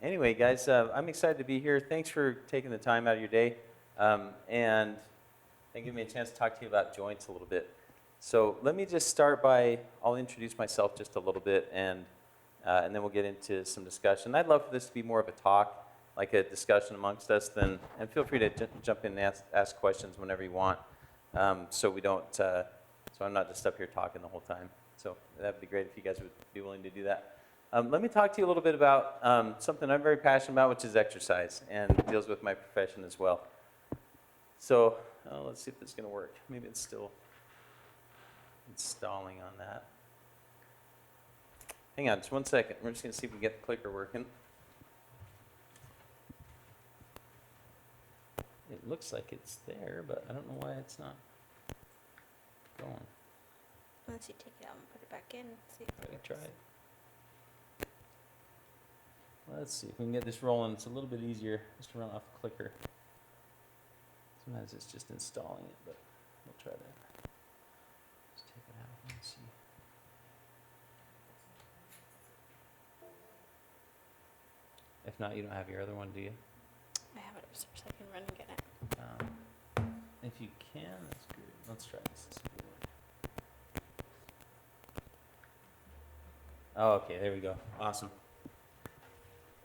Anyway, guys, I'm excited to be here. Thanks for taking the time out of your day and giving me a chance to talk to you about joints a little bit. So let me just start by, I'll introduce myself just a little bit, and then we'll get into some discussion. I'd love for this to be more of a talk, like a discussion amongst us, and feel free to jump in and ask questions whenever you want, so we don't, so I'm not just up here talking the whole time. So that'd be great if you guys would be willing to do that. Let me talk to you a little bit about something I'm very passionate about, which is exercise, and deals with my profession as well. So let's see if this is going to work. Maybe it's still installing on that. Hang on just one second. We're just going to see if we can get the clicker working. It looks like it's there, but I don't know why it's not going. Once you take it out and put it back in, see if Let me try it. Let's see if we can get this rolling. It's a little bit easier just to run off the clicker. Sometimes it's just installing it, but we'll try that. Let's take it out and see. If not, you don't have your other one, do you? I have it upstairs. I can run and get it. If you can, that's good. Let's try this. This will work. Oh, okay, there we go. Awesome.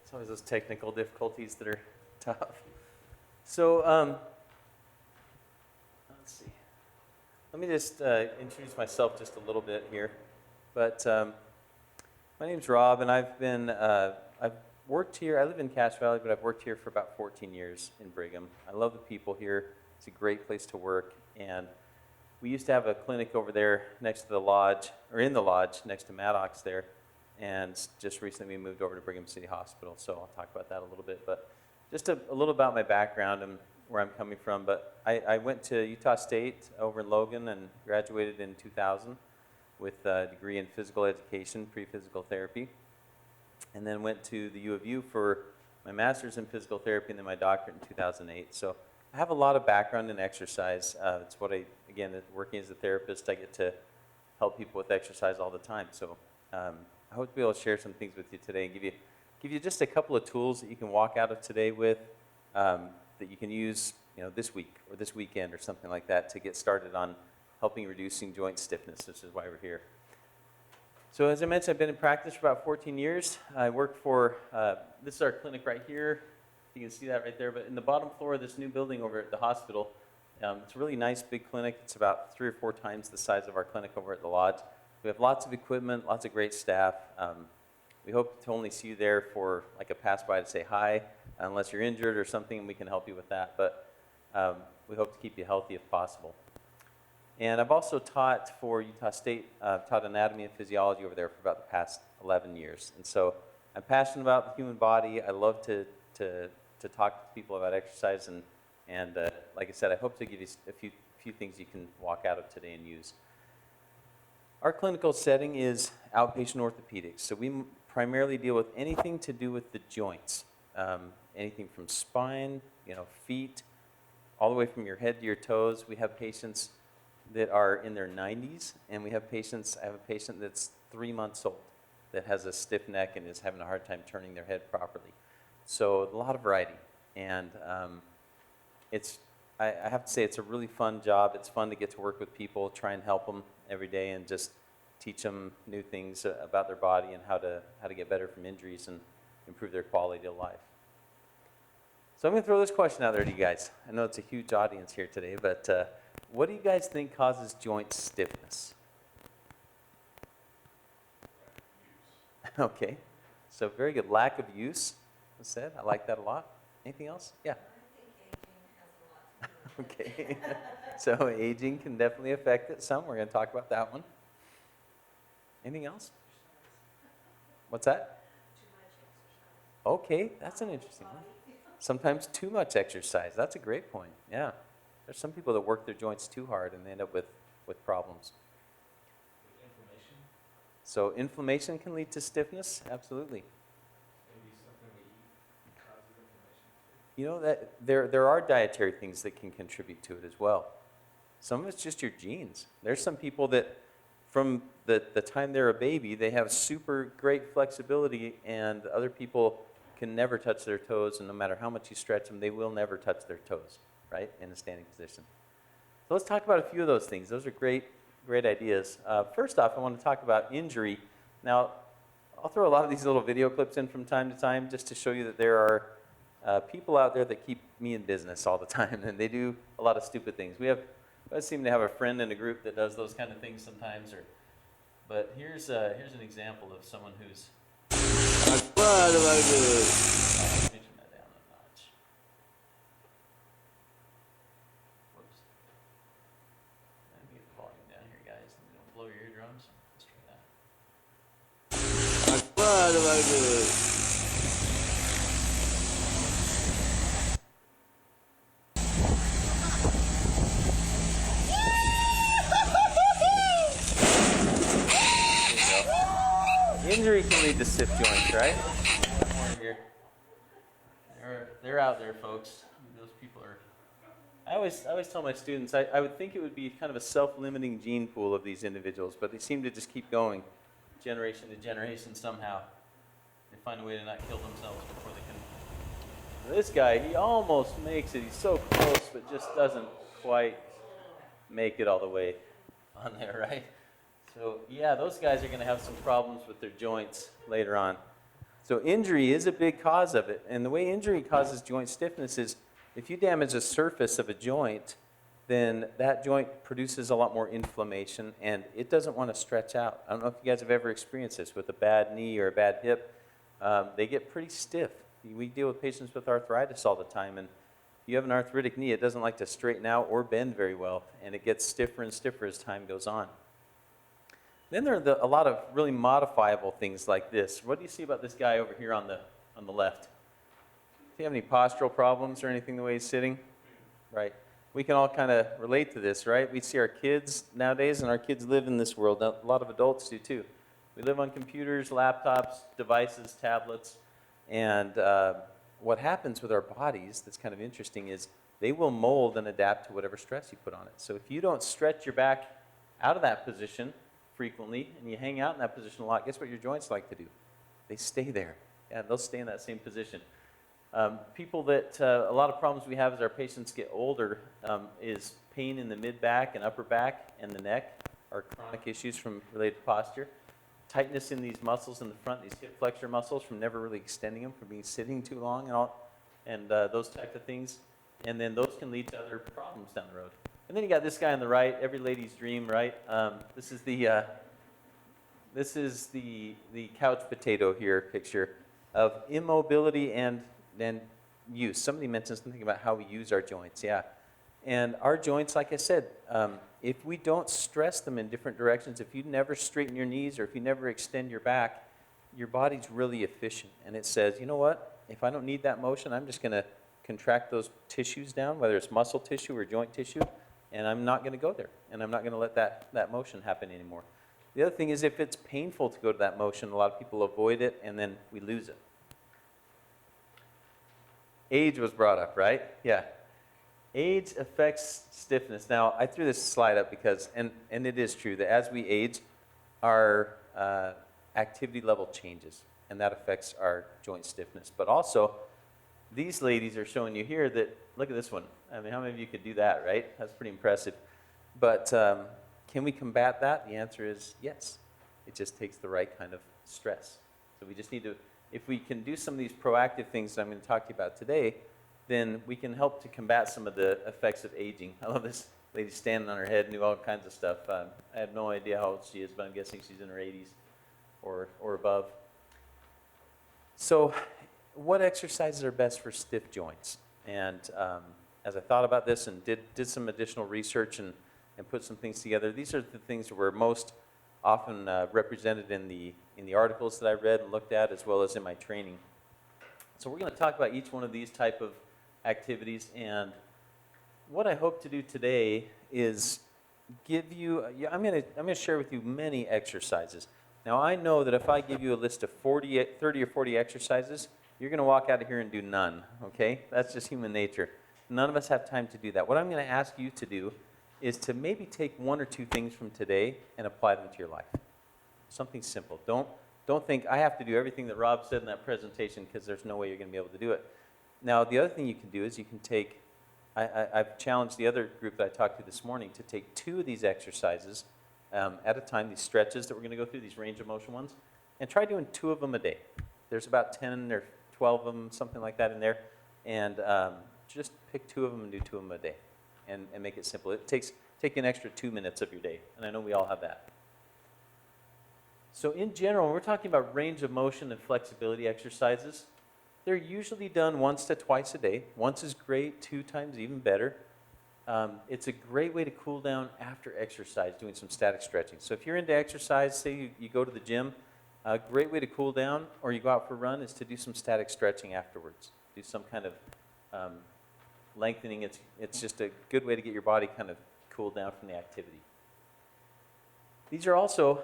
It's always those technical difficulties that are tough. So, let's see. Let me just introduce myself just a little bit here. But my name's Rob, and I've worked here. I live in Cache Valley, but I've worked here for about 14 years in Brigham. I love the people here. It's a great place to work, and we used to have a clinic over there next to the lodge, or in the lodge next to Maddox there, and just recently we moved over to Brigham City Hospital, so I'll talk about that a little bit. But just a little about my background and where I'm coming from. But I went to Utah State over in Logan and graduated in 2000 with a degree in physical education, pre-physical therapy, and then went to the U of U for my master's in physical therapy and then my doctorate in 2008. So I have a lot of background in exercise. It's what again, working as a therapist, I get to help people with exercise all the time. So I hope to be able to share some things with you today and give you just a couple of tools that you can walk out of today with that you can use, this week or this weekend or something like that to get started on helping reducing joint stiffness, which is why we're here. So as I mentioned, I've been in practice for about 14 years. I work for, this is our clinic right here. You can see that right there, but in the bottom floor of this new building over at the hospital, it's a really nice big clinic. It's about 3 or 4 times the size of our clinic over at the lodge. We have lots of equipment, lots of great staff. We hope to only see you there for like a pass by to say hi, unless you're injured or something, and we can help you with that. But we hope to keep you healthy if possible. And I've also taught for Utah State, taught anatomy and physiology over there for about the past 11 years. And so I'm passionate about the human body. I love to talk to people about exercise, and like I said, I hope to give you a few things you can walk out of today and use. Our clinical setting is outpatient orthopedics, so we primarily deal with anything to do with the joints, anything from spine, feet, all the way from your head to your toes. We have patients that are in their 90s, and I have a patient that's 3 months old that has a stiff neck and is having a hard time turning their head properly. So a lot of variety, and I have to say it's a really fun job. It's fun to get to work with people, try and help them every day, and just teach them new things about their body and how to get better from injuries and improve their quality of life. So I'm going to throw this question out there to you guys. I know it's a huge audience here today, but what do you guys think causes joint stiffness? Okay, so very good. Lack of use was said. I like that a lot. Anything else? Yeah. I think aging has a lot to do with it. Okay, so aging can definitely affect it some. We're going to talk about that one. Anything else? What's that? Too much exercise. Okay, that's an interesting one. Sometimes too much exercise. That's a great point. Yeah. There's some people that work their joints too hard and they end up with problems. Inflammation? So inflammation can lead to stiffness? Absolutely. Maybe something we eat causes inflammation too. That there are dietary things that can contribute to it as well. Some of it's just your genes. There's some people that from the time they're a baby, they have super great flexibility, and other people can never touch their toes, and no matter how much you stretch them, they will never touch their toes, right, in a standing position. So let's talk about a few of those things. Those are great ideas. First off, I want to talk about injury. Now, I'll throw a lot of these little video clips in from time to time just to show you that there are people out there that keep me in business all the time, and they do a lot of stupid things. We seem to have a friend in a group that does those kind of things sometimes. But here's an example of someone who's... Mention that down a notch. Whoops. Let me get the volume down here, guys. Let me don't blow your eardrums. Let's try that. Injury can lead to stiff joints, right? Here. They're out there, folks. Those people are... I always tell my students, I would think it would be kind of a self-limiting gene pool of these individuals, but they seem to just keep going generation to generation somehow. They find a way to not kill themselves before they can... This guy, he almost makes it. He's so close, but just doesn't quite make it all the way on there, right? So yeah, those guys are going to have some problems with their joints later on. So injury is a big cause of it. And the way injury causes joint stiffness is if you damage the surface of a joint, then that joint produces a lot more inflammation, and it doesn't want to stretch out. I don't know if you guys have ever experienced this with a bad knee or a bad hip. They get pretty stiff. We deal with patients with arthritis all the time, and if you have an arthritic knee, it doesn't like to straighten out or bend very well, and it gets stiffer and stiffer as time goes on. Then there are a lot of really modifiable things like this. What do you see about this guy over here on the left? Do you have any postural problems or anything the way he's sitting? Right. We can all kind of relate to this, right? We see our kids nowadays, and our kids live in this world. A lot of adults do too. We live on computers, laptops, devices, tablets, and what happens with our bodies that's kind of interesting is they will mold and adapt to whatever stress you put on it. So if you don't stretch your back out of that position frequently, and you hang out in that position a lot, guess what your joints like to do? They stay there. Yeah, they'll stay in that same position. People that, a lot of problems we have as our patients get older is pain in the mid-back and upper back and the neck are chronic issues from related to posture. Tightness in these muscles in the front, these hip flexor muscles from never really extending them, from being sitting too long and those type of things. And then those can lead to other problems down the road. And then you got this guy on the right, every lady's dream, right? This is the couch potato here picture of immobility and use. Somebody mentioned something about how we use our joints, yeah. And our joints, like I said, if we don't stress them in different directions, if you never straighten your knees or if you never extend your back, your body's really efficient. And it says, you know what? If I don't need that motion, I'm just going to contract those tissues down, whether it's muscle tissue or joint tissue, and I'm not going to go there, and I'm not going to let that motion happen anymore. The other thing is if it's painful to go to that motion, a lot of people avoid it, and then we lose it. Age was brought up, right? Yeah. Age affects stiffness. Now, I threw this slide up because, and it is true, that as we age, our activity level changes, and that affects our joint stiffness. But also, these ladies are showing you here that, look at this one. I mean, how many of you could do that, right? That's pretty impressive. But can we combat that? The answer is yes. It just takes the right kind of stress. So we just need to, if we can do some of these proactive things that I'm going to talk to you about today, then we can help to combat some of the effects of aging. I love this lady standing on her head and do all kinds of stuff. I have no idea how old she is, but I'm guessing she's in her 80s or above. So what exercises are best for stiff joints? And as I thought about this and did some additional research and put some things together, these are the things that were most often represented in the articles that I read and looked at, as well as in my training. So we're going to talk about each one of these type of activities, and what I hope to do today is give you, I'm going to share with you many exercises. Now I know that if I give you a list of 30 or 40 exercises, you're going to walk out of here and do none, okay? That's just human nature. None of us have time to do that. What I'm going to ask you to do is to maybe take one or two things from today and apply them to your life. Something simple. Don't think I have to do everything that Rob said in that presentation, because there's no way you're going to be able to do it. Now, the other thing you can do is you can take, I've challenged the other group that I talked to this morning to take 2 of these exercises at a time, these stretches that we're going to go through, these range of motion ones, and try doing 2 of them a day. There's about 10 or 12 of them, something like that in there, and just pick 2 of them and do 2 of them a day, and make it simple. It takes an extra 2 minutes of your day, and I know we all have that. So in general, when we're talking about range of motion and flexibility exercises, they're usually done once to twice a day. Once is great, 2 times even better. It's a great way to cool down after exercise, doing some static stretching. So if you're into exercise, say you go to the gym, a great way to cool down, or you go out for a run, is to do some static stretching afterwards. Do some kind of lengthening. It's just a good way to get your body kind of cooled down from the activity. These are also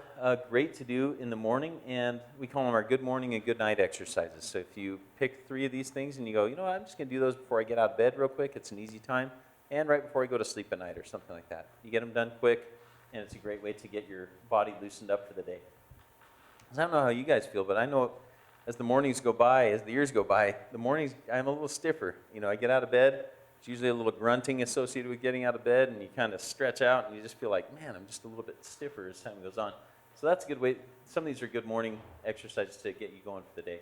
great to do in the morning, and we call them our good morning and good night exercises. So if you pick 3 of these things and you go, you know what, I'm just going to do those before I get out of bed real quick, it's an easy time, and right before I go to sleep at night or something like that. You get them done quick, and it's a great way to get your body loosened up for the day. I don't know how you guys feel, but I know as the mornings go by, as the years go by, the mornings I'm a little stiffer. You know, I get out of bed, it's usually a little grunting associated with getting out of bed, and you kind of stretch out, and you just feel like, man, I'm just a little bit stiffer as time goes on. So that's a good way. Some of these are good morning exercises to get you going for the day.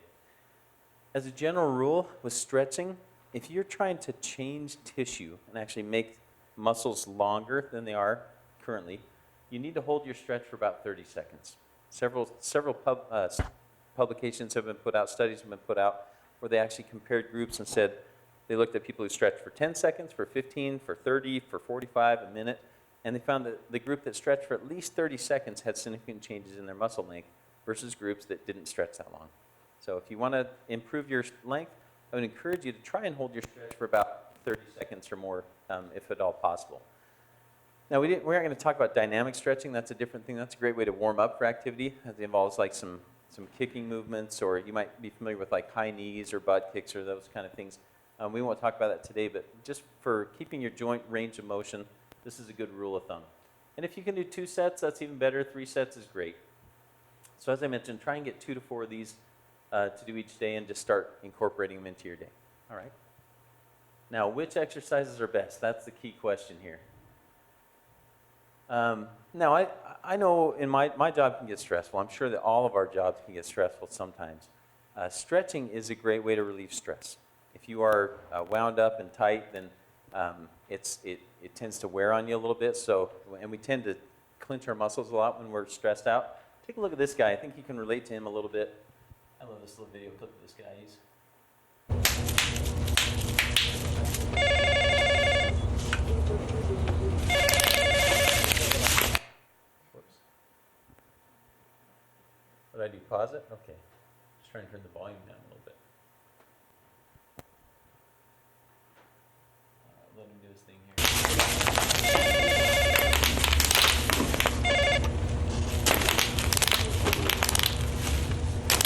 As a general rule with stretching, if you're trying to change tissue and actually make muscles longer than they are currently, you need to hold your stretch for about 30 seconds. Several publications have been put out, studies have been put out, where they actually compared groups and said, they looked at people who stretched for 10 seconds, for 15, for 30, for 45, a minute, and they found that the group that stretched for at least 30 seconds had significant changes in their muscle length versus groups that didn't stretch that long. So if you want to improve your length, I would encourage you to try and hold your stretch for about 30 seconds or more, if at all possible. Now, we aren't going to talk about dynamic stretching. That's a different thing. That's a great way to warm up for activity. It involves like some kicking movements, or you might be familiar with like high knees or butt kicks or those kind of things. We won't talk about that today, but just for keeping your joint range of motion, this is a good rule of thumb. And if you can do 2 sets, that's even better. 3 sets is great. So as I mentioned, try and get 2 to 4 of these to do each day, and just start incorporating them into your day. All right? Now, which exercises are best? That's the key question here. Now, I know in my job can get stressful. I'm sure that all of our jobs can get stressful sometimes. Stretching is a great way to relieve stress. If you are wound up and tight, then it tends to wear on you a little bit. So, and we tend to clench our muscles a lot when we're stressed out. Take a look at this guy. I think you can relate to him a little bit. I love this little video clip of this guy. Whoops. What did I do? Pause it? Okay. Just trying to turn the volume down a little bit. Let him do his thing here.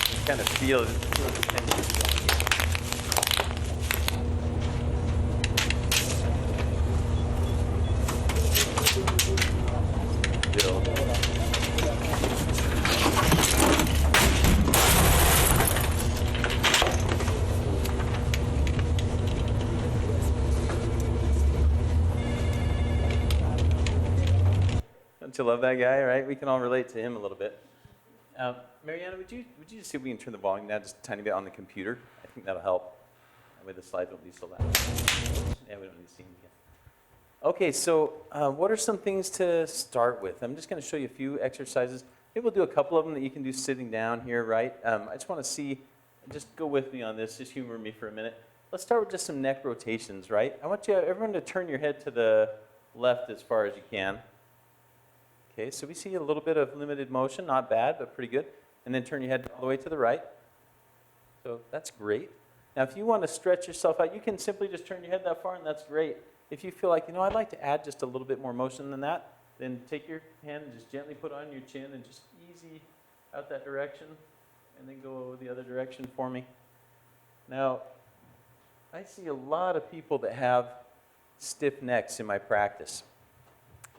Just kind of feel the tension going here. Build. Don't you love that guy, right? We can all relate to him a little bit. Mariana, would you just see if we can turn the volume down just a tiny bit on the computer? I think that'll help. That way the slides won't be so loud. Yeah, we don't need to see him again. Okay, so what are some things to start with? I'm just going to show you a few exercises. Maybe we'll do a couple of them that you can do sitting down here, right? I just want to see, just go with me on this, just humor me for a minute. Let's start with just some neck rotations, right? I want everyone to turn your head to the left as far as you can. Okay, so we see a little bit of limited motion, not bad, but pretty good. And then turn your head all the way to the right. So that's great. Now, if you want to stretch yourself out, you can simply just turn your head that far, and that's great. If you feel like, I'd like to add just a little bit more motion than that, then take your hand and just gently put on your chin and just easy out that direction, and then go the other direction for me. Now, I see a lot of people that have stiff necks in my practice.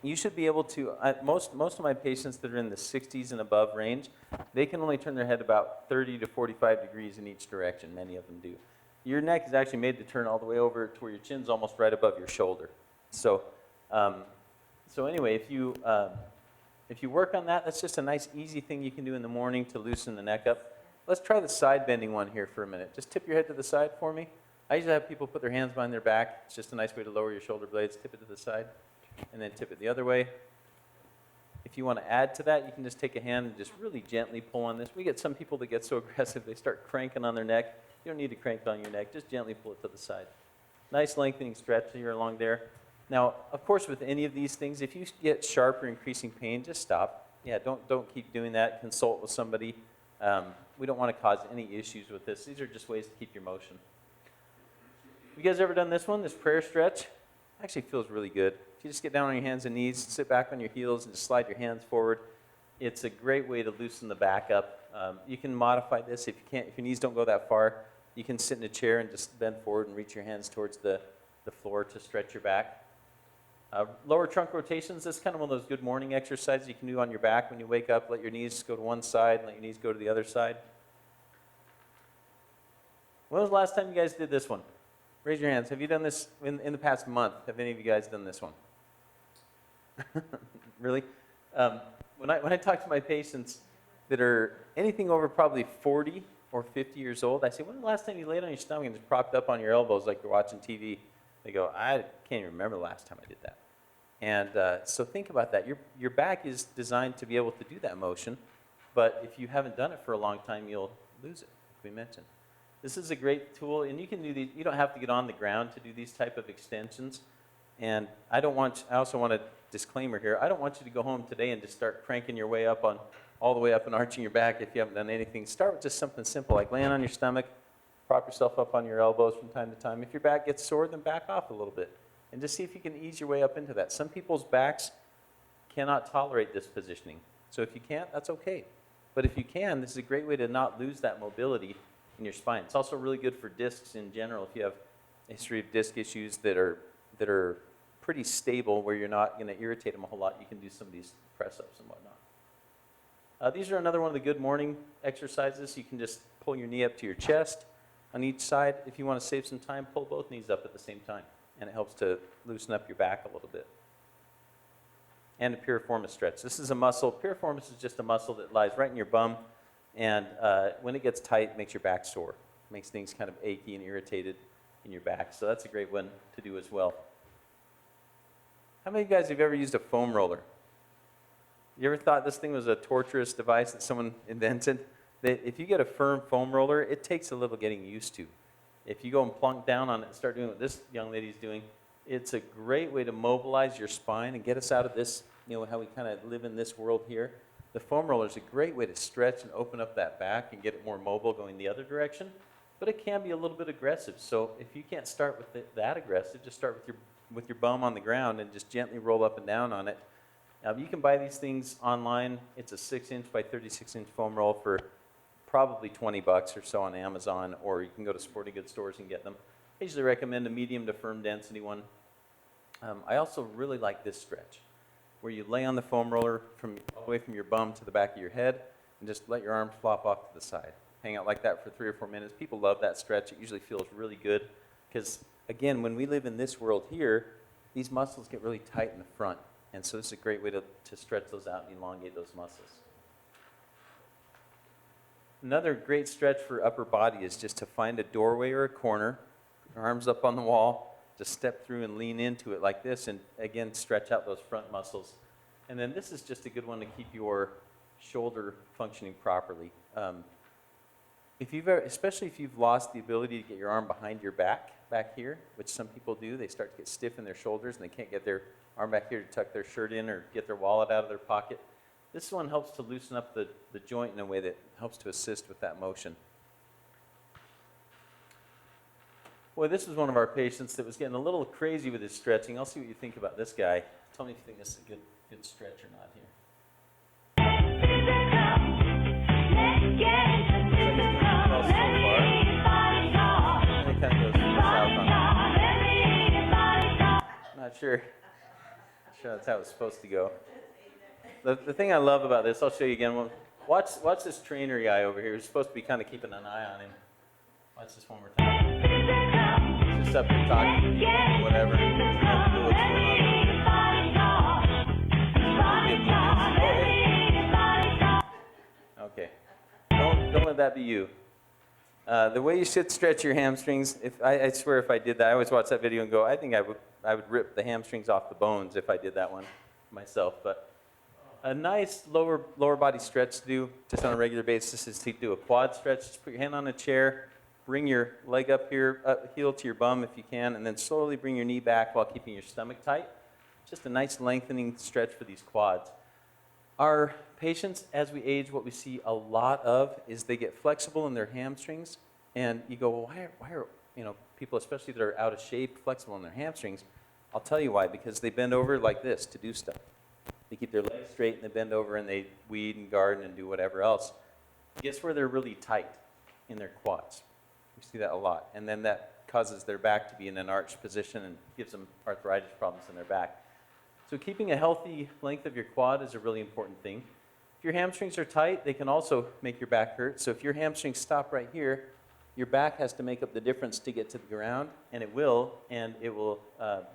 you should be able to, most of my patients that are in the 60s and above range, they can only turn their head about 30 to 45 degrees in each direction, many of them do. Your neck is actually made to turn all the way over to where your chin's almost right above your shoulder. So, so anyway, if you work on that, that's just a nice easy thing you can do in the morning to loosen the neck up. Let's try the side bending one here for a minute. Just tip your head to the side for me. I usually have people put their hands behind their back. It's just a nice way to lower your shoulder blades. Tip it to the side, and then tip it the other way. If you want to add to that, you can just take a hand and just really gently pull on this. We get some people that get so aggressive, they start cranking on their neck. You don't need to crank on your neck. Just gently pull it to the side. Nice lengthening stretch here along there. Now, of course, with any of these things, if you get sharp or increasing pain, just stop. Yeah, don't keep doing that. Consult with somebody. We don't want to cause any issues with this. These are just ways to keep your motion. You guys ever done this one, this prayer stretch? Actually feels really good. If you just get down on your hands and knees, sit back on your heels, and just slide your hands forward, it's a great way to loosen the back up. You can modify this if you can't. If your knees don't go that far, you can sit in a chair and just bend forward and reach your hands towards the floor to stretch your back. Lower trunk rotations, this is kind of one of those good morning exercises you can do on your back when you wake up. Let your knees go to one side, let your knees go to the other side. When was the last time you guys did this one? Raise your hands. Have you done this in the past month? Have any of you guys done this one? Really? When I talk to my patients that are anything over probably 40 or 50 years old, I say, when was the last time you laid on your stomach and just propped up on your elbows like you're watching TV? They go, I can't even remember the last time I did that. And so think about that. Your back is designed to be able to do that motion, but if you haven't done it for a long time, you'll lose it, like we mentioned. This is a great tool, and you can do these. You don't have to get on the ground to do these type of extensions. And I also want a disclaimer here. I don't want you to go home today and just start cranking your way up all the way up and arching your back if you haven't done anything. Start with just something simple, like laying on your stomach, prop yourself up on your elbows from time to time. If your back gets sore, then back off a little bit. And just see if you can ease your way up into that. Some people's backs cannot tolerate this positioning. So if you can't, that's okay. But if you can, this is a great way to not lose that mobility in your spine. It's also really good for discs in general. If you have a history of disc issues that are pretty stable, where you're not going to irritate them a whole lot, you can do some of these press-ups and whatnot. These are another one of the good morning exercises. You can just pull your knee up to your chest on each side. If you want to save some time, pull both knees up at the same time. And it helps to loosen up your back a little bit. And a piriformis stretch. This is a muscle. Piriformis is just a muscle that lies right in your bum. And when it gets tight, it makes your back sore. It makes things kind of achy and irritated in your back. So that's a great one to do as well. How many of you guys have ever used a foam roller? You ever thought this thing was a torturous device that someone invented? That if you get a firm foam roller, it takes a little getting used to. If you go and plunk down on it and start doing what this young lady's doing, it's a great way to mobilize your spine and get us out of this, how we kind of live in this world here. The foam roller is a great way to stretch and open up that back and get it more mobile going the other direction, but it can be a little bit aggressive. So if you can't start with it that aggressive, just start with your bum on the ground and just gently roll up and down on it. You can buy these things online. It's a 6-inch by 36-inch foam roll for probably $20 or so on Amazon, or you can go to sporting goods stores and get them. I usually recommend a medium to firm density one. I also really like this stretch, where you lay on the foam roller all the way from your bum to the back of your head, and just let your arms flop off to the side. Hang out like that for 3 or 4 minutes. People love that stretch. It usually feels really good, because again, when we live in this world here, these muscles get really tight in the front, and so this is a great way to stretch those out and elongate those muscles. Another great stretch for upper body is just to find a doorway or a corner, arms up on the wall, just step through and lean into it like this, and again, stretch out those front muscles. And then this is just a good one to keep your shoulder functioning properly. Especially if you've lost the ability to get your arm behind your back here, which some people do, they start to get stiff in their shoulders and they can't get their arm back here to tuck their shirt in or get their wallet out of their pocket. This one helps to loosen up the joint in a way that helps to assist with that motion. Boy, this is one of our patients that was getting a little crazy with his stretching. I'll see what you think about this guy. Tell me if you think this is a good stretch or not here. Well, so far. And it kind of goes south on it. Not sure sure that's how it's supposed to go. The thing I love about this, I'll show you again. Watch this trainer guy over here. He's supposed to be kind of keeping an eye on him. Watch this one more time. He's just up here talking to people or whatever. He doesn't have to know what's going on over here. Okay. Don't let that be you. The way you should stretch your hamstrings, I swear if I did that, I always watch that video and go, I think I would rip the hamstrings off the bones if I did that one myself. But a nice lower body stretch to do just on a regular basis is to do a quad stretch. Just put your hand on a chair, bring your leg up here, heel to your bum if you can, and then slowly bring your knee back while keeping your stomach tight. Just a nice lengthening stretch for these quads. Our patients, as we age, what we see a lot of is they get flexible in their hamstrings, and you go, well, why are people, especially that are out of shape, flexible in their hamstrings? I'll tell you why, because they bend over like this to do stuff. They keep their legs straight and they bend over and they weed and garden and do whatever else. Guess where they're really tight? In their quads. We see that a lot. And then that causes their back to be in an arched position and gives them arthritis problems in their back. So keeping a healthy length of your quad is a really important thing. If your hamstrings are tight, they can also make your back hurt. So if your hamstrings stop right here, your back has to make up the difference to get to the ground, and it will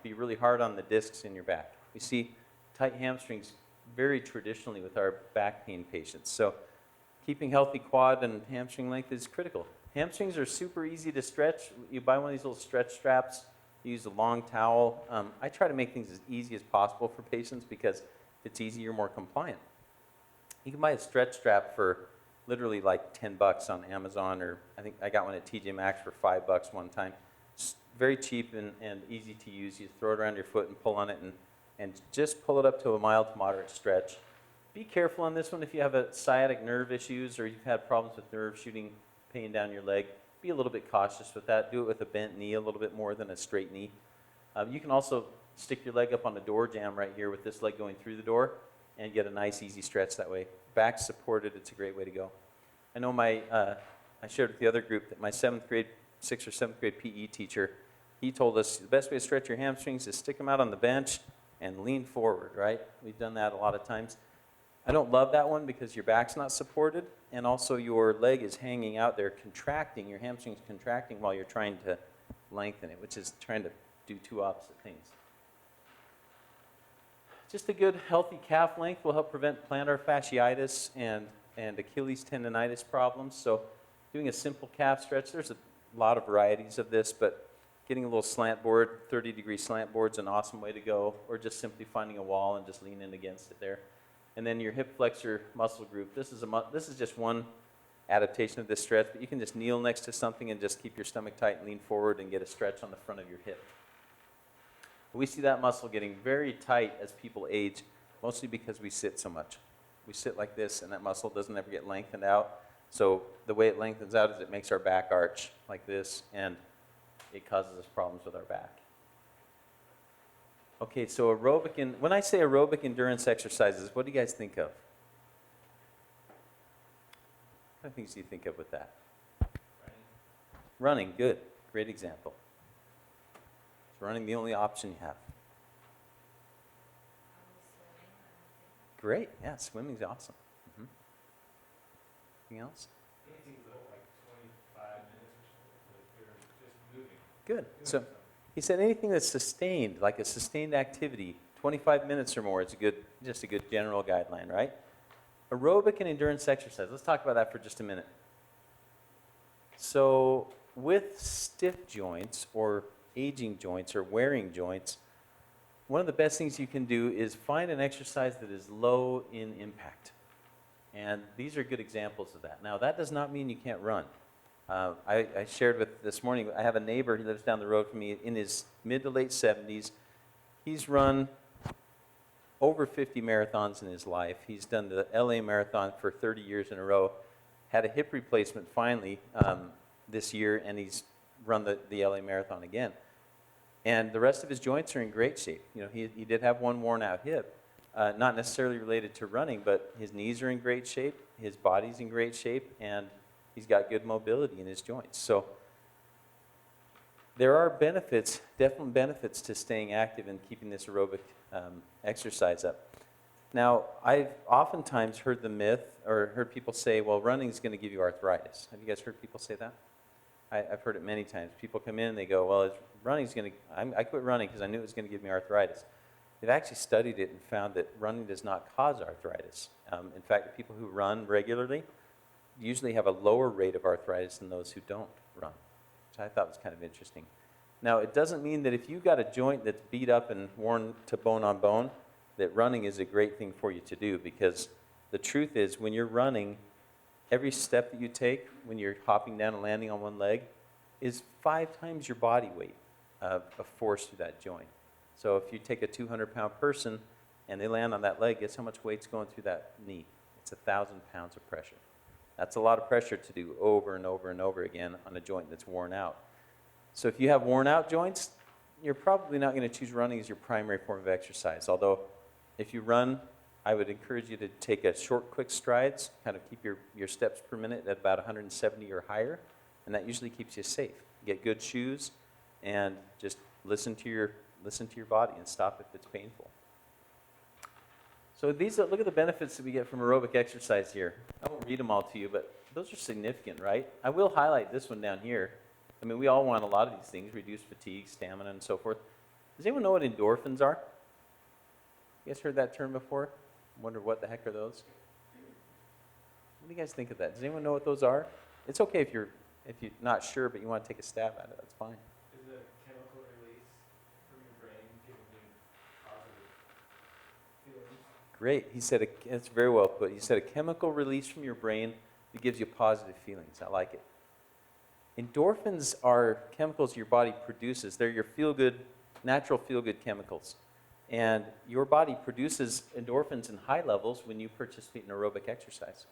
be really hard on the discs in your back. We see tight hamstrings very traditionally with our back pain patients. So keeping healthy quad and hamstring length is critical. Hamstrings are super easy to stretch. You buy one of these little stretch straps, you use a long towel. I try to make things as easy as possible for patients because if it's easy, you're more compliant. You can buy a stretch strap for literally like $10 on Amazon, or I think I got one at TJ Maxx for $5 one time. It's very cheap and easy to use. You throw it around your foot and pull on it and just pull it up to a mild to moderate stretch. Be careful on this one if you have a sciatic nerve issues or you've had problems with nerve shooting pain down your leg. Be a little bit cautious with that. Do it with a bent knee a little bit more than a straight knee. You can also stick your leg up on the door jamb right here with this leg going through the door and get a nice easy stretch that way. Back supported, it's a great way to go. I know I shared with the other group that my 6th or 7th grade PE teacher, he told us the best way to stretch your hamstrings is stick them out on the bench and lean forward, right? We've done that a lot of times. I don't love that one because your back's not supported and also your leg is hanging out there contracting, your hamstring's contracting while you're trying to lengthen it, which is trying to do two opposite things. Just a good healthy calf length will help prevent plantar fasciitis and Achilles tendonitis problems. So doing a simple calf stretch, there's a lot of varieties of this, but getting a little slant board, 30-degree slant board is an awesome way to go, or just simply finding a wall and just leaning against it there. And then your hip flexor muscle group. This is just one adaptation of this stretch, but you can just kneel next to something and just keep your stomach tight and lean forward and get a stretch on the front of your hip. We see that muscle getting very tight as people age, mostly because we sit so much. We sit like this, and that muscle doesn't ever get lengthened out. So the way it lengthens out is it makes our back arch like this, and it causes us problems with our back. Okay, so when I say aerobic endurance exercises, what do you guys think of? What things do you think of with that? Running, good. Great example. Is running the only option you have? Great, yeah, swimming's awesome. Anything else? Anything like 25 minutes or so, like you're just moving. Good. So he said anything that's sustained, like a sustained activity, 25 minutes or more is just a good general guideline, right? Aerobic and endurance exercise. Let's talk about that for just a minute. So with stiff joints or aging joints or wearing joints, one of the best things you can do is find an exercise that is low in impact. And these are good examples of that. Now, that does not mean you can't run. I shared with this morning, I have a neighbor, he lives down the road from me, in his mid to late 70s. He's run over 50 marathons in his life. He's done the LA Marathon for 30 years in a row, had a hip replacement finally this year, and he's run the LA Marathon again. And the rest of his joints are in great shape. You know, he did have one worn out hip, not necessarily related to running, but his knees are in great shape, his body's in great shape, and he's got good mobility in his joints. So there are benefits, definite benefits to staying active and keeping this aerobic exercise up. Now, I've oftentimes heard the myth or heard people say, well, running is going to give you arthritis. Have you guys heard people say that? I've heard it many times. People come in and they go, well, running's going to, I quit running because I knew it was going to give me arthritis. They've actually studied it and found that running does not cause arthritis. In fact, the people who run regularly usually have a lower rate of arthritis than those who don't run, which I thought was kind of interesting. Now, it doesn't mean that if you've got a joint that's beat up and worn to bone on bone, that running is a great thing for you to do, because the truth is when you're running, every step that you take when you're hopping down and landing on one leg is 5 times your body weight of force through that joint. So if you take a 200-pound person and they land on that leg, guess how much weight's going through that knee? It's 1,000 pounds of pressure. That's a lot of pressure to do over and over and over again on a joint that's worn out. So if you have worn out joints, you're probably not going to choose running as your primary form of exercise. Although if you run, I would encourage you to take a short, quick strides, kind of keep your steps per minute at about 170 or higher, and that usually keeps you safe. Get good shoes and just listen to your body and stop if it's painful. So look at the benefits that we get from aerobic exercise here. I won't read them all to you, but those are significant, right? I will highlight this one down here. I mean, we all want a lot of these things, reduce fatigue, stamina, and so forth. Does anyone know what endorphins are? You guys heard that term before? Wonder what the heck are those? What do you guys think of that? Does anyone know what those are? It's okay if you're not sure, but you want to take a stab at it. That's fine. Is it a chemical release from your brain giving you positive feelings? Great. He said, that's very well put. He said a chemical release from your brain that gives you positive feelings. I like it. Endorphins are chemicals your body produces. They're your natural feel-good chemicals. And your body produces endorphins in high levels when you participate in aerobic exercise.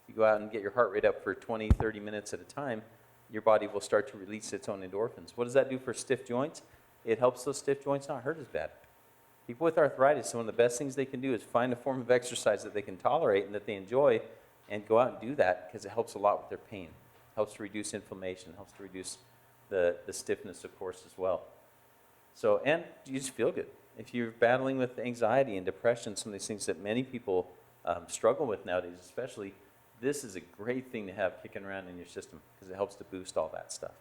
If you go out and get your heart rate up for 20, 30 minutes at a time, your body will start to release its own endorphins. What does that do for stiff joints? It helps those stiff joints not hurt as bad. People with arthritis, one of the best things they can do is find a form of exercise that they can tolerate and that they enjoy, and go out and do that, because it helps a lot with their pain. It helps to reduce inflammation, helps to reduce the stiffness, of course, as well. So, and you just feel good. If you're battling with anxiety and depression, some of these things that many people struggle with nowadays especially, this is a great thing to have kicking around in your system, because it helps to boost all that stuff.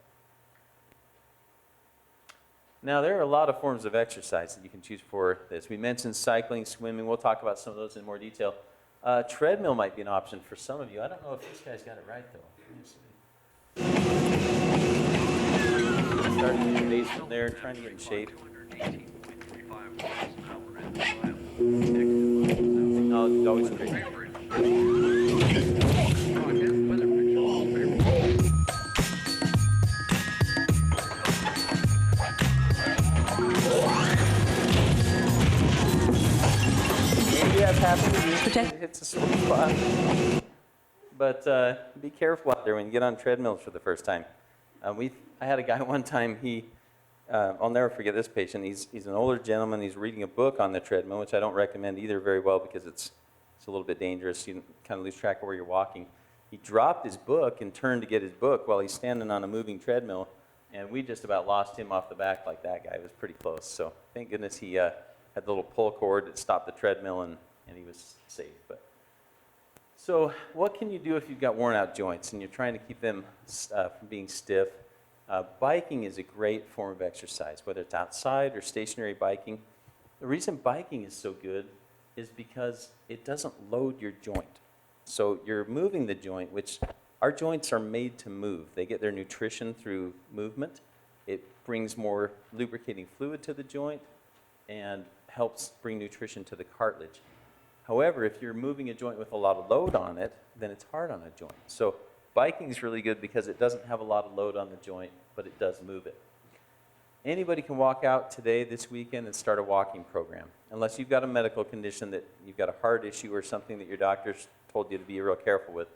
Now, there are a lot of forms of exercise that you can choose for this. We mentioned cycling, swimming. We'll talk about some of those in more detail. Treadmill might be an option for some of you. I don't know if this guy's got it right, though. Starting in your base from there, trying to get in shape. No, always straight. It hits a sweet spot. But be careful out there when you get on treadmills for the first time. I had a guy one time, I'll never forget this patient. He's an older gentleman. He's reading a book on the treadmill, which I don't recommend either very well, because it's a little bit dangerous. You kind of lose track of where you're walking. He dropped his book and turned to get his book while he's standing on a moving treadmill, and we just about lost him off the back like that guy. It was pretty close. So thank goodness he had the little pull cord that stopped the treadmill, and he was safe. So what can you do if you've got worn out joints and you're trying to keep them from being stiff? Biking is a great form of exercise, whether it's outside or stationary biking. The reason biking is so good is because it doesn't load your joint. So you're moving the joint, which our joints are made to move. They get their nutrition through movement. It brings more lubricating fluid to the joint and helps bring nutrition to the cartilage. However, if you're moving a joint with a lot of load on it, then it's hard on a joint. So biking is really good because it doesn't have a lot of load on the joint, but it does move it. Anybody can walk out today, this weekend, and start a walking program. Unless you've got a medical condition, that you've got a heart issue or something that your doctor's told you to be real careful with,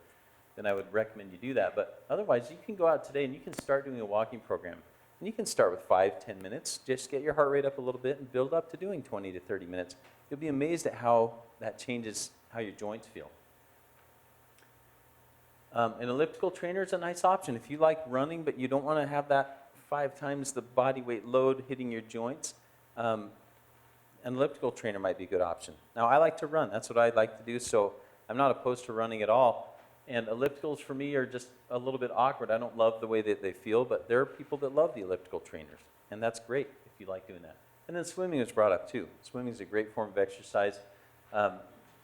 then I would recommend you do that. But otherwise, you can go out today and you can start doing a walking program. And you can start with 5-10 minutes. Just get your heart rate up a little bit and build up to doing 20 to 30 minutes. You'll be amazed at how that changes how your joints feel. An elliptical trainer is a nice option. If you like running, but you don't want to have that 5 times the body weight load hitting your joints, an elliptical trainer might be a good option. Now, I like to run. That's what I like to do, so I'm not opposed to running at all. And ellipticals for me are just a little bit awkward. I don't love the way that they feel, but there are people that love the elliptical trainers, and that's great if you like doing that. And then swimming was brought up too. Swimming is a great form of exercise.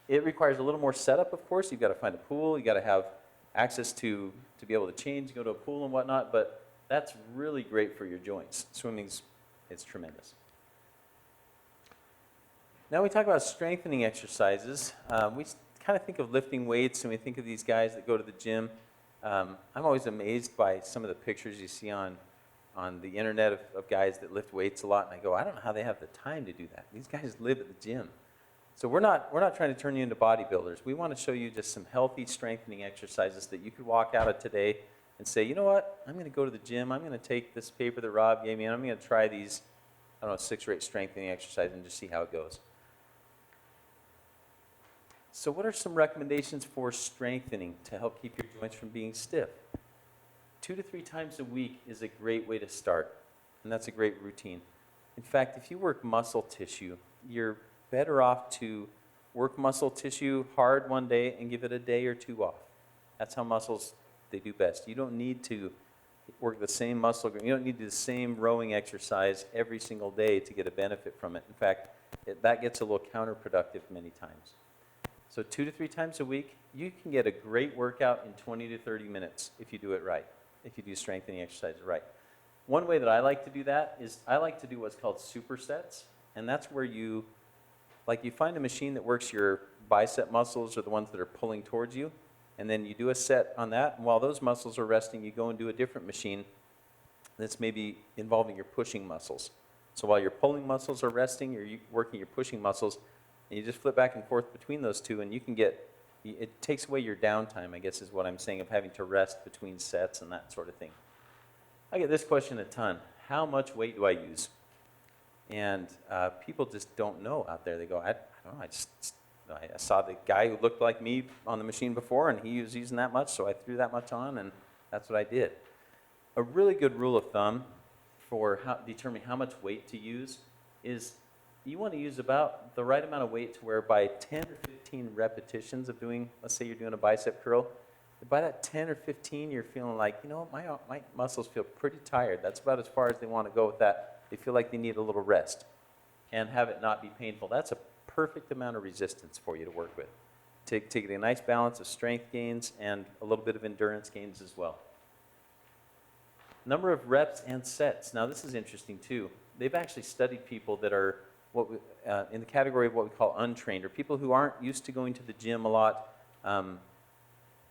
It requires a little more setup, of course. You've got to find a pool. You've got to have access to be able to change, go to a pool and whatnot, but that's really great for your joints. It's tremendous. Now we talk about strengthening exercises. We kind of think of lifting weights, and we think of these guys that go to the gym. I'm always amazed by some of the pictures you see on the internet of guys that lift weights a lot, and I go, I don't know how they have the time to do that. These guys live at the gym. So we're not trying to turn you into bodybuilders. We want to show you just some healthy strengthening exercises that you could walk out of today and say, you know what, I'm going to go to the gym, I'm going to take this paper that Rob gave me, and I'm going to try these, 6 or 8 strengthening exercises and just see how it goes. So what are some recommendations for strengthening to help keep your joints from being stiff? 2 to 3 times a week is a great way to start, and that's a great routine. In fact, if you work muscle tissue, you're better off to work muscle tissue hard one day and give it a day or 2 off. That's how muscles, they do best. You don't need to work the same muscle group. You don't need to do the same rowing exercise every single day to get a benefit from it. In fact, that gets a little counterproductive many times. So 2 to 3 times a week, you can get a great workout in 20 to 30 minutes if you do it right, if you do strengthening exercises right. One way that I like to do that is I like to do what's called supersets, and that's where you find a machine that works your bicep muscles, or the ones that are pulling towards you, and then you do a set on that, and while those muscles are resting, you go and do a different machine that's maybe involving your pushing muscles. So while your pulling muscles are resting, you're working your pushing muscles, and you just flip back and forth between those two, and you can it takes away your downtime, I guess is what I'm saying, of having to rest between sets and that sort of thing. I get this question a ton. How much weight do I use? And people just don't know out there. They go, I don't know, I saw the guy who looked like me on the machine before, and he was using that much, so I threw that much on, and that's what I did. A really good rule of thumb for determining how much weight to use is you want to use about the right amount of weight to where by 10 or 15 repetitions of doing, let's say you're doing a bicep curl, by that 10 or 15, you're feeling like, my muscles feel pretty tired. That's about as far as they want to go with that. They feel like they need a little rest and have it not be painful. That's a perfect amount of resistance for you to work with, to get a nice balance of strength gains and a little bit of endurance gains as well. Number of reps and sets. Now this is interesting too. They've actually studied people that are in the category of what we call untrained, or people who aren't used to going to the gym a lot.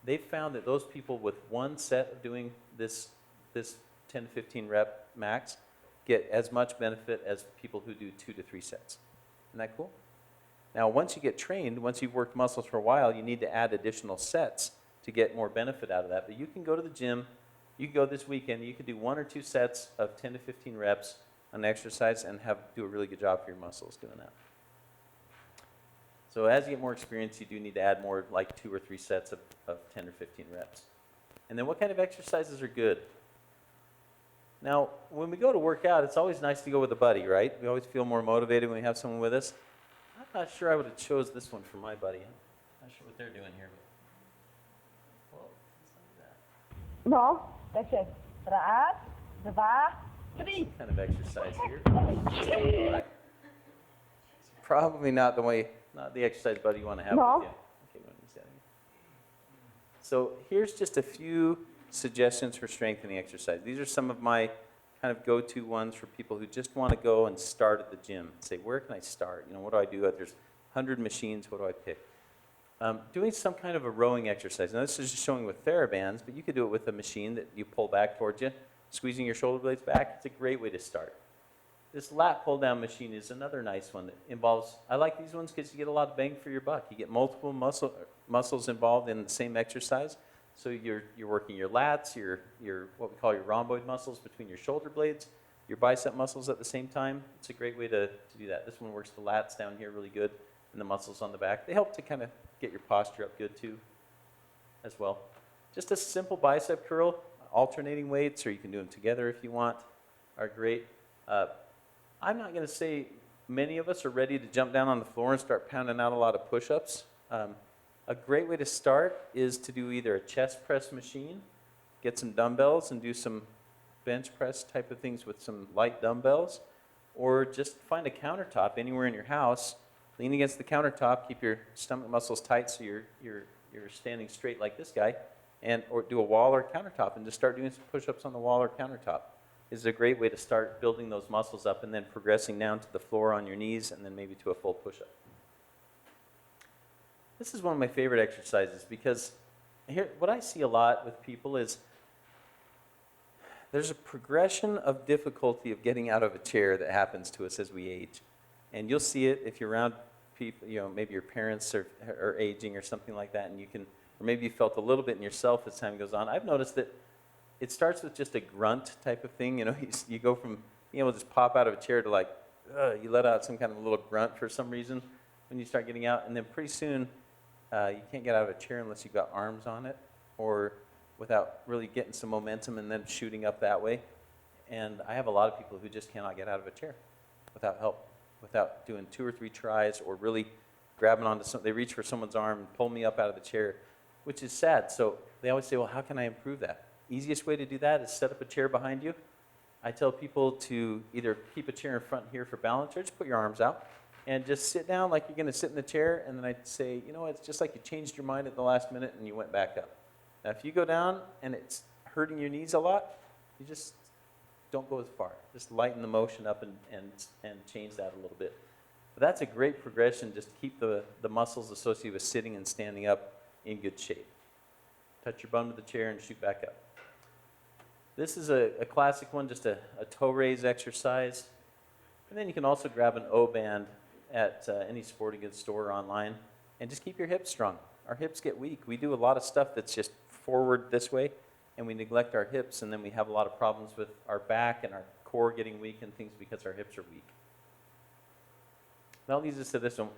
They've found that those people with one set of doing this 10 to 15 rep max get as much benefit as people who do 2 to 3 sets. Isn't that cool? Now, once you get trained, once you've worked muscles for a while, you need to add additional sets to get more benefit out of that. But you can go to the gym, you can go this weekend, you can do 1 or 2 sets of 10 to 15 reps on exercise and do a really good job for your muscles doing that. So as you get more experience, you do need to add more, like 2 or 3 sets of 10 or 15 reps. And then what kind of exercises are good? Now, when we go to work out, it's always nice to go with a buddy, right? We always feel more motivated when we have someone with us. I'm not sure I would have chose this one for my buddy. I'm not sure what they're doing here. But, whoa, let's No, that's it. Raz, dwa, three. kind of exercise here. All right. It's probably not the exercise buddy you want to have No. with you. Okay, we don't use that again. So here's just a few suggestions for strengthening exercise. These are some of my kind of go-to ones for people who just want to go and start at the gym. Say, where can I start? What do I do? There's 100 machines. What do I pick? Doing some kind of a rowing exercise. Now, this is just showing with TheraBands, but you could do it with a machine that you pull back towards you, squeezing your shoulder blades back. It's a great way to start. This lat pull-down machine is another nice one that involves, I like these ones because you get a lot of bang for your buck. You get multiple muscles involved in the same exercise. So you're working your lats, your what we call your rhomboid muscles between your shoulder blades, your bicep muscles at the same time. It's a great way to do that. This one works the lats down here really good and the muscles on the back. They help to kind of get your posture up good too as well. Just a simple bicep curl, alternating weights, or you can do them together if you want. are great. I'm not going to say many of us are ready to jump down on the floor and start pounding out a lot of push-ups. A great way to start is to do either a chest press machine, get some dumbbells and do some bench press type of things with some light dumbbells, or just find a countertop anywhere in your house, lean against the countertop, keep your stomach muscles tight so you're standing straight like this guy, or do a wall or countertop and just start doing some push-ups on the wall or countertop. This is a great way to start building those muscles up and then progressing down to the floor on your knees and then maybe to a full push-up. This is one of my favorite exercises because here, what I see a lot with people is there's a progression of difficulty of getting out of a chair that happens to us as we age. And you'll see it if you're around people, maybe your parents are aging or something like that, and you can, or maybe you felt a little bit in yourself as time goes on. I've noticed that it starts with just a grunt type of thing. You go from being able to just pop out of a chair to like, you let out some kind of a little grunt for some reason when you start getting out, and then pretty soon you can't get out of a chair unless you've got arms on it, or without really getting some momentum and then shooting up that way. And I have a lot of people who just cannot get out of a chair without help, without doing 2 or 3 tries or really grabbing onto something. They reach for someone's arm and pull me up out of the chair, which is sad. So they always say, well, how can I improve that? Easiest way to do that is set up a chair behind you. I tell people to either keep a chair in front here for balance or just put your arms out and just sit down like you're going to sit in the chair. And then I say, it's just like you changed your mind at the last minute and you went back up. Now, if you go down and it's hurting your knees a lot, you just don't go as far. Just lighten the motion up and change that a little bit. But that's a great progression just to keep the muscles associated with sitting and standing up in good shape. Touch your bum to the chair and shoot back up. This is a classic one, just a toe raise exercise. And then you can also grab an O-band at any sporting goods store or online and just keep your hips strong. Our hips get weak. We do a lot of stuff that's just forward this way, and we neglect our hips, and then we have a lot of problems with our back and our core getting weak and things because our hips are weak. That leads us to this one.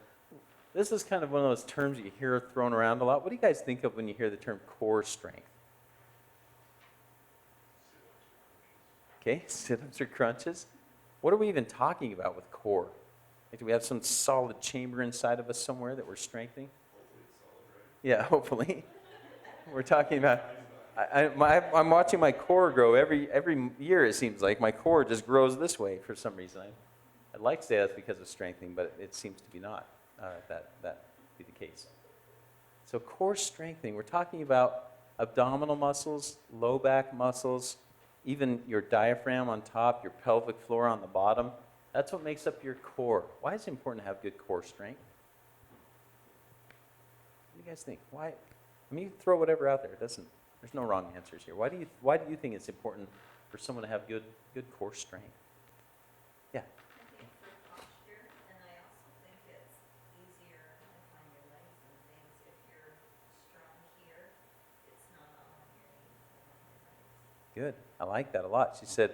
This is kind of one of those terms you hear thrown around a lot. What do you guys think of when you hear the term core strength? Okay, sit-ups or crunches. What are we even talking about with core? Like, do we have some solid chamber inside of us somewhere that we're strengthening? Yeah, hopefully. We're talking about, I'm watching my core grow every year, it seems like. My core just grows this way for some reason. I'd like to say that's because of strengthening, but it seems to be not, that be the case. So core strengthening, we're talking about abdominal muscles, low back muscles, even your diaphragm on top, your pelvic floor on the bottom. That's what makes up your core. Why is it important to have good core strength? What do you guys think? Why? I mean, you throw whatever out there. There's no wrong answers here. Why do you think it's important for someone to have good core strength? Yeah. I think for posture, and I also think it's easier to find your legs and things. If you're strong here, it's not on your knees. Good. I like that a lot. She said,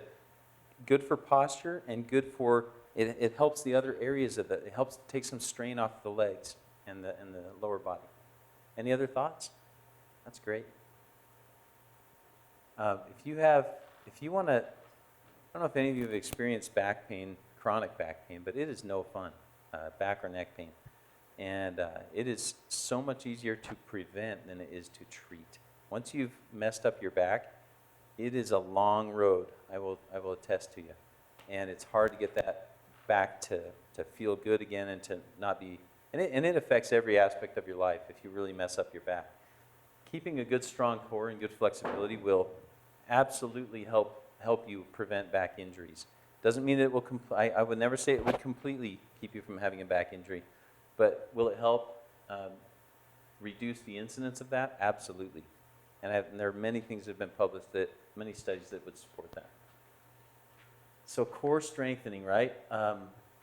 good for posture and good for it helps the other areas of it. It helps take some strain off the legs and the lower body. Any other thoughts? That's great. If you want to, I don't know if any of you have experienced back pain, chronic back pain, but it is no fun, back or neck pain. And it is so much easier to prevent than it is to treat. Once you've messed up your back, it is a long road, I will attest to you. And it's hard to get that back to feel good again and to not be, and it affects every aspect of your life if you really mess up your back. Keeping a good strong core and good flexibility will absolutely help you prevent back injuries. Doesn't mean that it will, I would never say it would completely keep you from having a back injury, but will it help reduce the incidence of that? Absolutely. And there are many things that have been published, many studies that would support that. So core strengthening, right?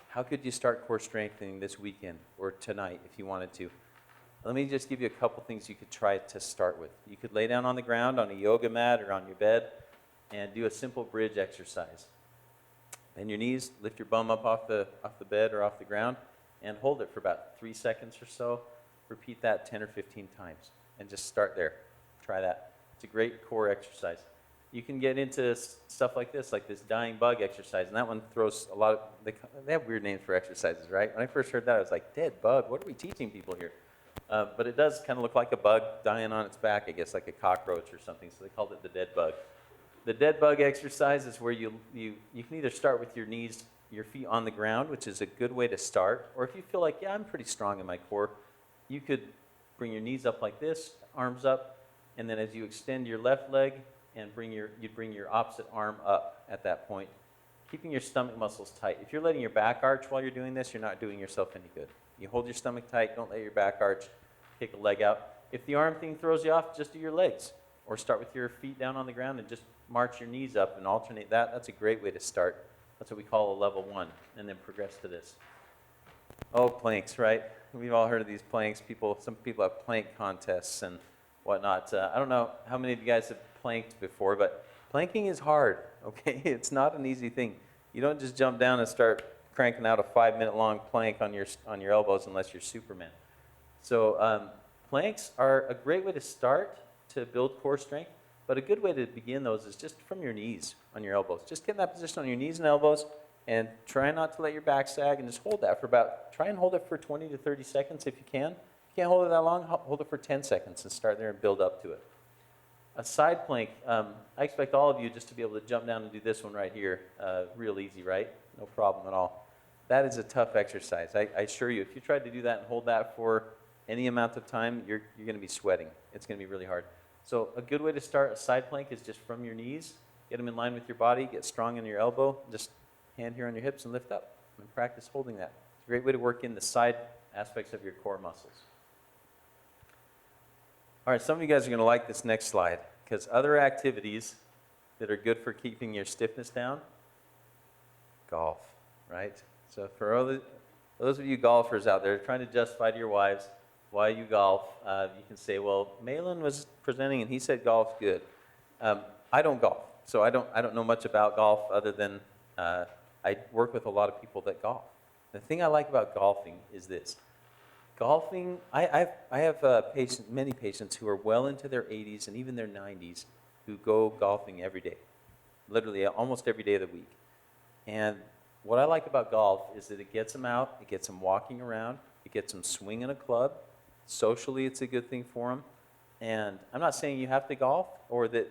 How could you start core strengthening this weekend or tonight if you wanted to? Let me just give you a couple things you could try to start with. You could lay down on the ground on a yoga mat or on your bed and do a simple bridge exercise. Bend your knees, lift your bum up off the bed or off the ground, and hold it for about 3 seconds or so. Repeat that 10 or 15 times, and just start there. Try that. It's a great core exercise. You can get into stuff like this dying bug exercise, and that one throws a lot of, they have weird names for exercises, right? When I first heard that, I was like, dead bug, what are we teaching people here? But it does kind of look like a bug dying on its back, I guess, like a cockroach or something, so they called it the dead bug. The dead bug exercise is where you can either start with your knees, your feet on the ground, which is a good way to start, or if you feel like, yeah, I'm pretty strong in my core, you could bring your knees up like this, arms up, and then as you extend your left leg, and you'd bring your opposite arm up at that point, keeping your stomach muscles tight. If you're letting your back arch while you're doing this, you're not doing yourself any good. You hold your stomach tight, don't let your back arch, kick a leg out. If the arm thing throws you off, just do your legs, or start with your feet down on the ground and just march your knees up and alternate that. That's a great way to start. That's what we call a level 1, and then progress to this. Oh, planks, right? We've all heard of these planks. Some people have plank contests and whatnot. I don't know how many of you guys have planked before, but planking is hard, okay? It's not an easy thing. You don't just jump down and start cranking out a 5-minute long plank on your elbows unless you're Superman. So planks are a great way to start to build core strength, but a good way to begin those is just from your knees on your elbows. Just get in that position on your knees and elbows and try not to let your back sag, and just hold that try and hold it for 20 to 30 seconds if you can. If you can't hold it that long, hold it for 10 seconds and start there and build up to it. A side plank, I expect all of you just to be able to jump down and do this one right here. Real easy, right? No problem at all. That is a tough exercise. I assure you, if you tried to do that and hold that for any amount of time, you're going to be sweating. It's going to be really hard. So a good way to start a side plank is just from your knees. Get them in line with your body. Get strong in your elbow. Just hand here on your hips and lift up. And practice holding that. It's a great way to work in the side aspects of your core muscles. All right, some of you guys are going to like this next slide, because other activities that are good for keeping your stiffness down, golf, right? So for those of you golfers out there trying to justify to your wives why you golf, you can say, well, Malan was presenting and he said golf's good. I don't golf, so I don't know much about golf other than I work with a lot of people that golf. The thing I like about golfing is this. Golfing, I have many patients who are well into their 80s and even their 90s who go golfing every day, literally almost every day of the week. And what I like about golf is that it gets them out, it gets them walking around, it gets them swinging a club. Socially, it's a good thing for them. And I'm not saying you have to golf or that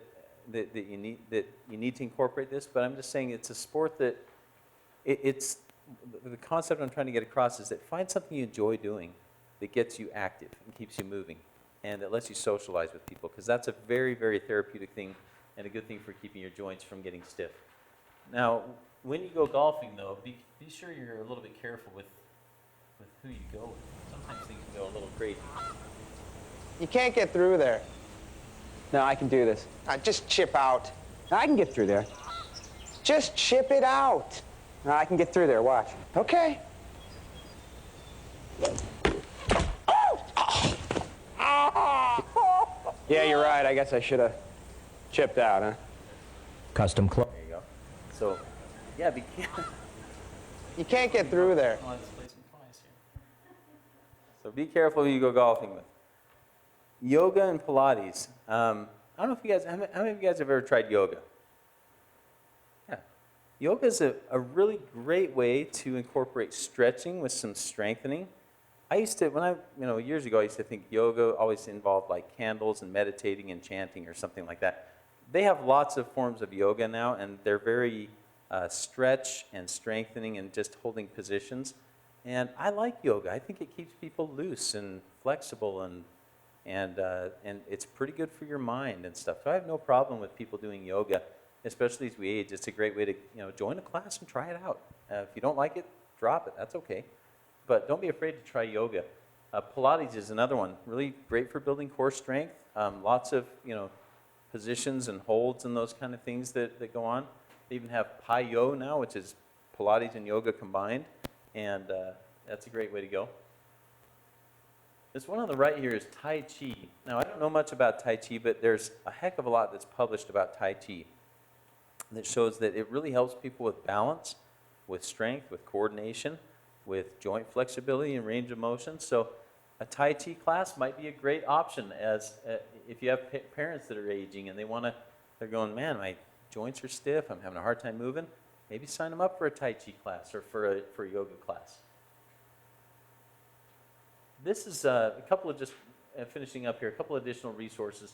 you need to incorporate this, but I'm just saying it's a sport that it's the concept I'm trying to get across is that find something you enjoy doing that gets you active and keeps you moving and that lets you socialize with people, because that's a very, very therapeutic thing and a good thing for keeping your joints from getting stiff. Now, when you go golfing, though, be sure you're a little bit careful with who you go with. Sometimes things can go a little crazy. You can't get through there. No, I can do this. Just chip out. No, I can get through there. Just chip it out. No, I can get through there, watch. Okay. Yeah, you're right. I guess I should have chipped out, huh? Custom club. There you go. So, yeah, be careful. You can't get through there. Let's play some flies here. So be careful who you go golfing with. Yoga and Pilates. I don't know if you guys, how many of you guys have ever tried yoga? Yeah. Yoga is a really great way to incorporate stretching with some strengthening. I used to, years ago, I used to think yoga always involved like candles and meditating and chanting or something like that. They have lots of forms of yoga now, and they're very stretch and strengthening and just holding positions. And I like yoga. I think it keeps people loose and flexible, and it's pretty good for your mind and stuff. So I have no problem with people doing yoga, especially as we age. It's a great way to join a class and try it out. If you don't like it, drop it. That's okay. But don't be afraid to try yoga. Pilates is another one, really great for building core strength. Lots of positions and holds and those kind of things that go on. They even have Pai Yo now, which is Pilates and yoga combined, and that's a great way to go. This one on the right here is Tai Chi. Now, I don't know much about Tai Chi, but there's a heck of a lot that's published about Tai Chi that shows that it really helps people with balance, with strength, with coordination, with joint flexibility and range of motion. So a Tai Chi class might be a great option as if you have parents that are aging and they want to they're going, man, my joints are stiff, I'm having a hard time moving, maybe sign them up for a Tai Chi class or for a yoga class. This is a couple of just, finishing up here, a couple additional resources.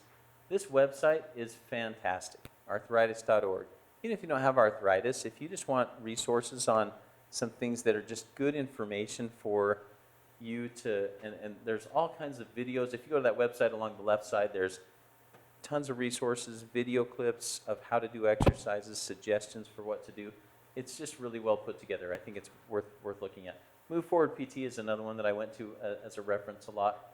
This website is fantastic, arthritis.org. Even if you don't have arthritis, if you just want resources on some things that are just good information for you to, and there's all kinds of videos. If you go to that website along the left side, there's tons of resources, video clips of how to do exercises, suggestions for what to do. It's just really well put together. I think it's worth looking at. Move Forward PT is another one that I went to as a reference a lot.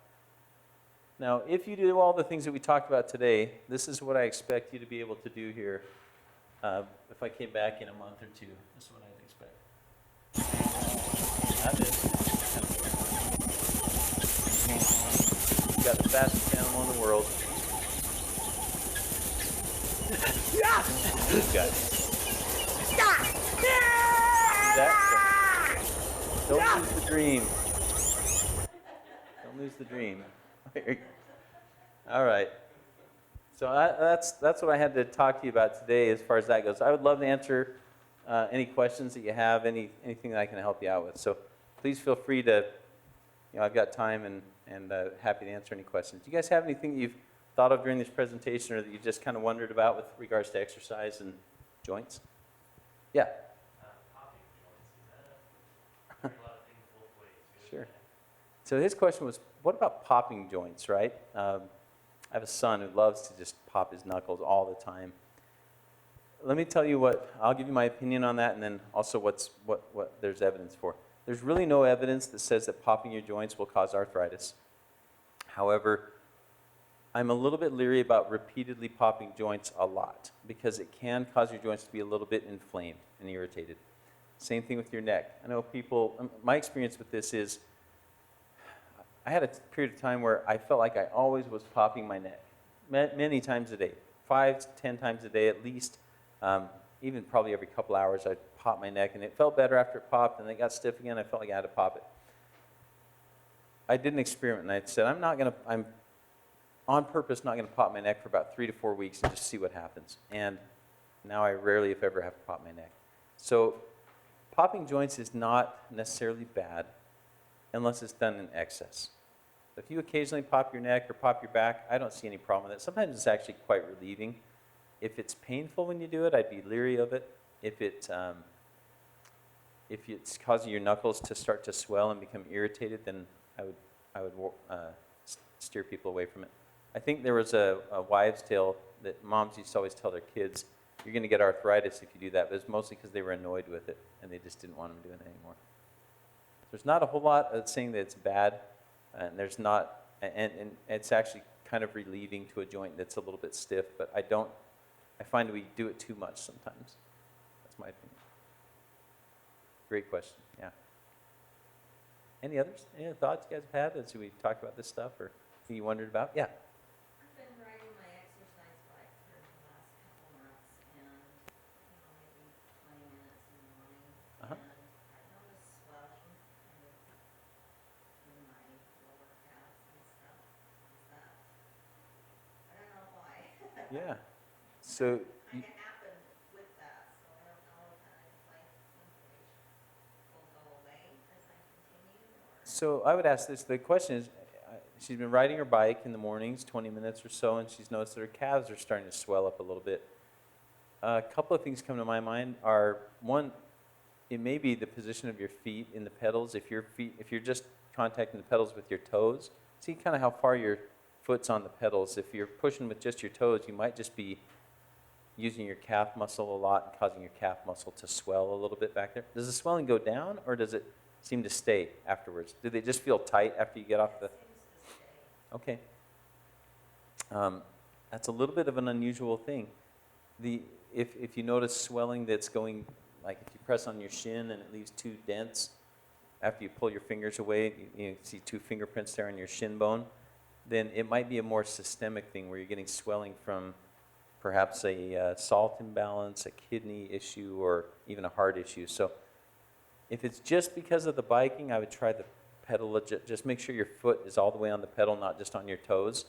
Now, if you do all the things that we talked about today, this is what I expect you to be able to do here. If I came back in a month or two, this is what I'd expect. That is. You got the fastest animal in the world. This guy. Don't lose the dream. Don't lose the dream. All right. So that's what I had to talk to you about today as far as that goes. I would love to answer any questions that you have, anything that I can help you out with. So please feel free to, I've got time and happy to answer any questions. Do you guys have anything that you've thought of during this presentation or that you just kind of wondered about with regards to exercise and joints? Yeah. Popping joints, is that a lot of things both ways? Sure. So his question was, what about popping joints, right? I have a son who loves to just pop his knuckles all the time. Let me tell you I'll give you my opinion on that and then also what there's evidence for. There's really no evidence that says that popping your joints will cause arthritis. However, I'm a little bit leery about repeatedly popping joints a lot because it can cause your joints to be a little bit inflamed and irritated. Same thing with your neck. I know my experience with this is, I had a period of time where I felt like I always was popping my neck, many times a day, 5 to 10 times a day at least, even probably every couple hours I'd pop my neck, and it felt better after it popped, and then it got stiff again, I felt like I had to pop it. I did an experiment, and I said, I'm on purpose not going to pop my neck for about 3 to 4 weeks and just see what happens. And now I rarely, if ever, have to pop my neck. So popping joints is not necessarily bad unless it's done in excess. If you occasionally pop your neck or pop your back, I don't see any problem with it. Sometimes it's actually quite relieving. If it's painful when you do it, I'd be leery of it. If it's causing your knuckles to start to swell and become irritated, then I would steer people away from it. I think there was a wives' tale that moms used to always tell their kids, you're going to get arthritis if you do that, but it's mostly because they were annoyed with it and they just didn't want them doing it anymore. There's not a whole lot of saying that it's bad, and there's not, and it's actually kind of relieving to a joint that's a little bit stiff, but I find we do it too much sometimes. That's my opinion. Great question, yeah. Any others? Any other thoughts you guys have had as we talked about this stuff, or anything you wondered about? Yeah. I've been riding my exercise bike for the last couple months, and maybe 20 minutes in the morning, Uh-huh. and I've noticed swelling in my lower calf and stuff. Is that, I don't know why. Yeah. So Kind of happened with that, so I don't know if that inflammation will go away as I continue, or. So I would ask this, the question is, she's been riding her bike in the mornings, 20 minutes or so, and she's noticed that her calves are starting to swell up a little bit. A couple of things come to my mind are, one, it may be the position of your feet in the pedals. If you're just contacting the pedals with your toes, see kind of how far your foot's on the pedals. If you're pushing with just your toes, you might just be using your calf muscle a lot and causing your calf muscle to swell a little bit back there. Does the swelling go down, or does it seem to stay afterwards? Do they just feel tight after you get off the... Okay. That's a little bit of an unusual thing. If you notice swelling that's going, like if you press on your shin and it leaves 2 dents, after you pull your fingers away, you see 2 fingerprints there on your shin bone, then it might be a more systemic thing where you're getting swelling from perhaps a salt imbalance, a kidney issue, or even a heart issue. So if it's just because of the biking, I would try the pedal. Just make sure your foot is all the way on the pedal, not just on your toes,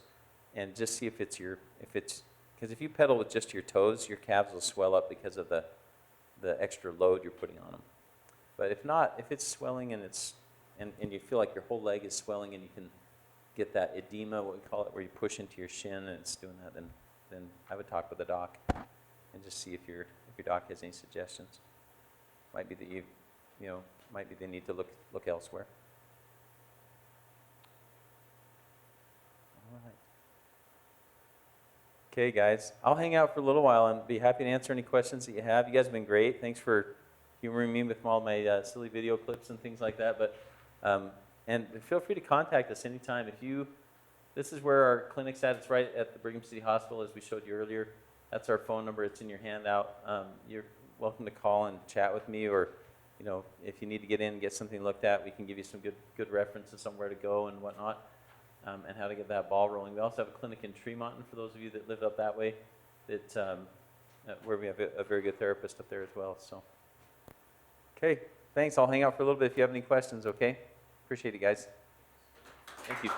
and just see if it's Because if you pedal with just your toes, your calves will swell up because of the extra load you're putting on them. But if not, if it's swelling and and you feel like your whole leg is swelling and you can get that edema, what we call it, where you push into your shin and it's doing that, then I would talk with the doc and just see if your doc has any suggestions. Might be that might be they need to look elsewhere. All right. Okay, guys, I'll hang out for a little while and be happy to answer any questions that you have. You guys have been great. Thanks for humoring me with all my silly video clips and things like that. But and feel free to contact us anytime. This is where our clinic's at. It's right at the Brigham City Hospital, as we showed you earlier. That's our phone number. It's in your handout. You're welcome to call and chat with me, or if you need to get in and get something looked at, we can give you some good references, somewhere to go and whatnot, and how to get that ball rolling. We also have a clinic in Tremont, and for those of you that live up that way, where we have a very good therapist up there as well. So, okay, thanks. I'll hang out for a little bit if you have any questions. Okay, appreciate it, guys. Thank you.